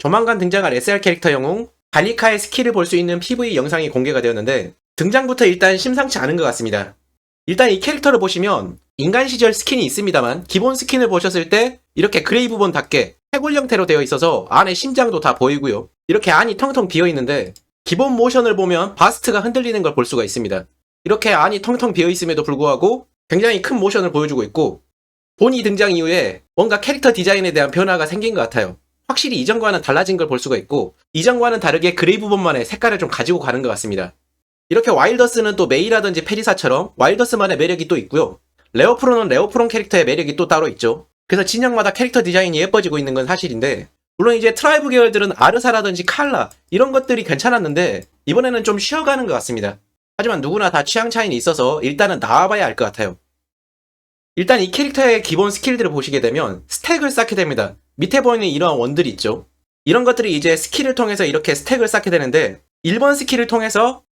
조만간 등장할 SR 캐릭터 영웅 발리카의 스킬을 볼 수 있는 PV 영상이 공개가 되었는데 등장부터 일단 심상치 않은 것 같습니다. 일단 이 캐릭터를 보시면 인간 시절 스킨이 있습니다만 기본 스킨을 보셨을 때 이렇게 그레이브본답게 해골 형태로 되어 있어서 안에 심장도 다 보이고요. 이렇게 안이 텅텅 비어 있는데 기본 모션을 보면 바스트가 흔들리는 걸 볼 수가 있습니다. 이렇게 안이 텅텅 비어 있음에도 불구하고 굉장히 큰 모션을 보여주고 있고 본이 등장 이후에 뭔가 캐릭터 디자인에 대한 변화가 생긴 것 같아요. 확실히 이전과는 달라진 걸 볼 수가 있고 이전과는 다르게 그레이브본만의 색깔을 좀 가지고 가는 것 같습니다. 이렇게 와일더스는 또 메이라든지 페리사처럼 와일더스만의 매력이 또 있고요. 레오프론은 레오프론 캐릭터의 매력이 또 따로 있죠. 그래서 진영마다 캐릭터 디자인이 예뻐지고 있는 건 사실인데 물론 이제 트라이브 계열들은 아르사라든지 칼라 이런 것들이 괜찮았는데 이번에는 좀 쉬어가는 것 같습니다. 하지만 누구나 다 취향 차이는 있어서 일단은 나와봐야 알 것 같아요. 일단 이 캐릭터의 기본 스킬들을 보시게 되면 스택을 쌓게 됩니다. 밑에 보이는 이러한 원들이 있죠. 이런 것들이 이제 스킬을 통해서 이렇게 스택을 쌓게 되는데 1번 스킬을 통해서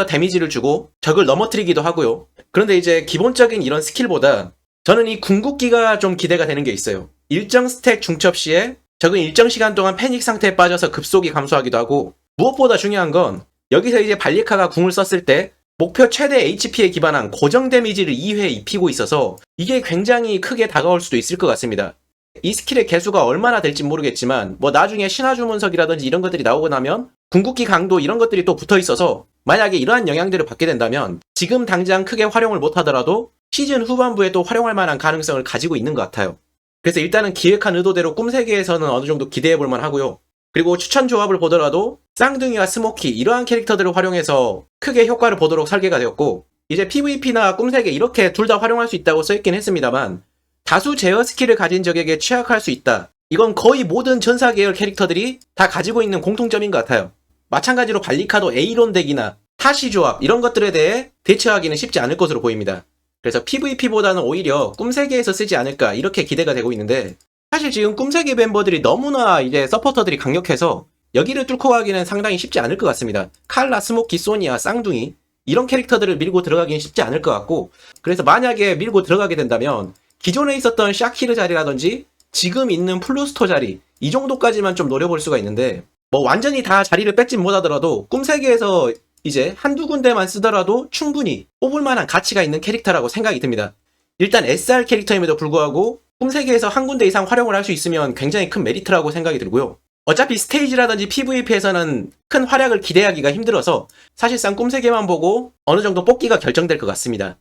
데미지를 주고 적을 넘어뜨리기도 하고요. 그런데 이제 기본적인 이런 스킬보다 저는 이 궁극기가 좀 기대가 되는 게 있어요. 일정 스택 중첩 시에 적은 일정 시간 동안 패닉 상태에 빠져서 급속이 감소하기도 하고 무엇보다 중요한 건 여기서 이제 발리카가 궁을 썼을 때 목표 최대 HP에 기반한 고정 데미지를 2회 입히고 있어서 이게 굉장히 크게 다가올 수도 있을 것 같습니다. 이 스킬의 개수가 얼마나 될지 모르겠지만 뭐 나중에 신화 주문석이라든지 이런 것들이 나오고 나면 궁극기 강도 이런 것들이 또 붙어 있어서 만약에 이러한 영향들을 받게 된다면 지금 당장 크게 활용을 못하더라도 시즌 후반부에 또 활용할 만한 가능성을 가지고 있는 것 같아요. 그래서 일단은 기획한 의도대로 꿈세계에서는 어느 정도 기대해볼 만하고요. 그리고 추천 조합을 보더라도 쌍둥이와 스모키 이러한 캐릭터들을 활용해서 크게 효과를 보도록 설계가 되었고 이제 PVP나 꿈세계 이렇게 둘 다 활용할 수 있다고 써있긴 했습니다만 다수 제어 스킬을 가진 적에게 취약할 수 있다. 이건 거의 모든 전사 계열 캐릭터들이 다 가지고 있는 공통점인 것 같아요. 마찬가지로 발리카도 에이론 덱이나 타시 조합 이런 것들에 대해 대처하기는 쉽지 않을 것으로 보입니다. 그래서 PVP보다는 오히려 꿈세계에서 쓰지 않을까 이렇게 기대가 되고 있는데 사실 지금 꿈세계 멤버들이 너무나 이제 서포터들이 강력해서 여기를 뚫고 가기는 상당히 쉽지 않을 것 같습니다. 칼라, 스모키, 소니아, 쌍둥이 이런 캐릭터들을 밀고 들어가기는 쉽지 않을 것 같고 그래서 만약에 밀고 들어가게 된다면 기존에 있었던 샤키르 자리라든지 지금 있는 플루스토 자리 이 정도까지만 좀 노려볼 수가 있는데 뭐 완전히 다 자리를 뺏진 못하더라도 꿈세계에서 이제 한두 군데만 쓰더라도 충분히 뽑을 만한 가치가 있는 캐릭터라고 생각이 듭니다. 일단 SR 캐릭터임에도 불구하고 꿈세계에서 한 군데 이상 활용을 할 수 있으면 굉장히 큰 메리트라고 생각이 들고요. 어차피 스테이지라든지 PVP에서는 큰 활약을 기대하기가 힘들어서 사실상 꿈세계만 보고 어느 정도 뽑기가 결정될 것 같습니다.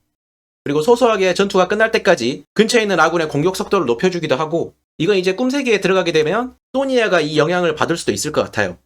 그리고 소소하게 전투가 끝날 때까지 근처에 있는 아군의 공격 속도를 높여주기도 하고 이건 이제 꿈세계에 들어가게 되면 소니아가 이 영향을 받을 수도 있을 것 같아요.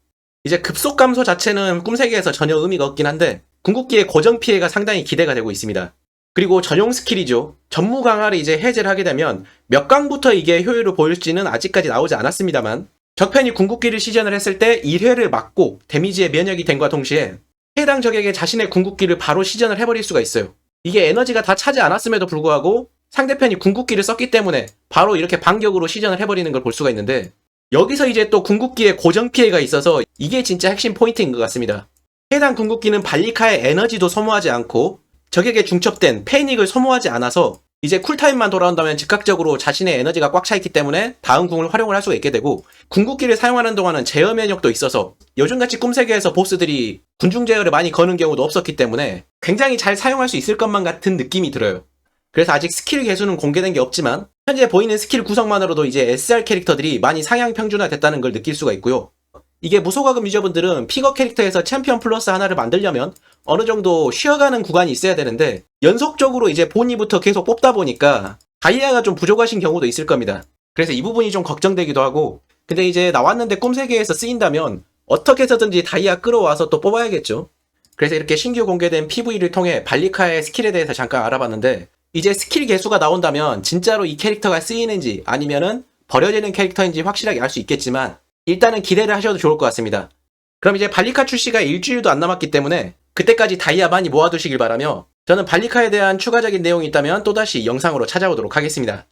이제 급속 감소 자체는 꿈세계에서 전혀 의미가 없긴 한데 궁극기의 고정 피해가 상당히 기대가 되고 있습니다. 그리고 전용 스킬이죠. 전무 강화를 이제 해제를 하게 되면 몇 강부터 이게 효율을 보일지는 아직까지 나오지 않았습니다만 적편이 궁극기를 시전을 했을 때 1회를 맞고 데미지에 면역이 된과 동시에 해당 적에게 자신의 궁극기를 바로 시전을 해버릴 수가 있어요. 이게 에너지가 다 차지 않았음에도 불구하고 상대편이 궁극기를 썼기 때문에 바로 이렇게 반격으로 시전을 해버리는 걸 볼 수가 있는데 여기서 이제 또 궁극기의 고정 피해가 있어서 이게 진짜 핵심 포인트인 것 같습니다. 해당 궁극기는 발리카의 에너지도 소모하지 않고 적에게 중첩된 패닉을 소모하지 않아서 이제 쿨타임만 돌아온다면 즉각적으로 자신의 에너지가 꽉 차 있기 때문에 다음 궁을 활용을 할 수가 있게 되고 궁극기를 사용하는 동안은 제어 면역도 있어서 요즘같이 꿈세계에서 보스들이 군중 제어를 많이 거는 경우도 없었기 때문에 굉장히 잘 사용할 수 있을 것만 같은 느낌이 들어요. 그래서 아직 스킬 개수는 공개된 게 없지만 현재 보이는 스킬 구성만으로도 이제 SR 캐릭터들이 많이 상향 평준화 됐다는 걸 느낄 수가 있고요. 이게 무소가금 유저분들은 피거 캐릭터에서 챔피언 플러스 하나를 만들려면 어느 정도 쉬어가는 구간이 있어야 되는데 연속적으로 이제 본이부터 계속 뽑다 보니까 다이아가 좀 부족하신 경우도 있을 겁니다. 그래서 이 부분이 좀 걱정되기도 하고 근데 이제 나왔는데 꿈세계에서 쓰인다면 어떻게 해서든지 다이아 끌어와서 또 뽑아야겠죠. 그래서 이렇게 신규 공개된 PV를 통해 발리카의 스킬에 대해서 잠깐 알아봤는데 이제 스킬 개수가 나온다면 진짜로 이 캐릭터가 쓰이는지 아니면은 버려지는 캐릭터인지 확실하게 알 수 있겠지만 일단은 기대를 하셔도 좋을 것 같습니다. 그럼 이제 발리카 출시가 일주일도 안 남았기 때문에 그때까지 다이아 많이 모아두시길 바라며 저는 발리카에 대한 추가적인 내용이 있다면 또다시 영상으로 찾아오도록 하겠습니다.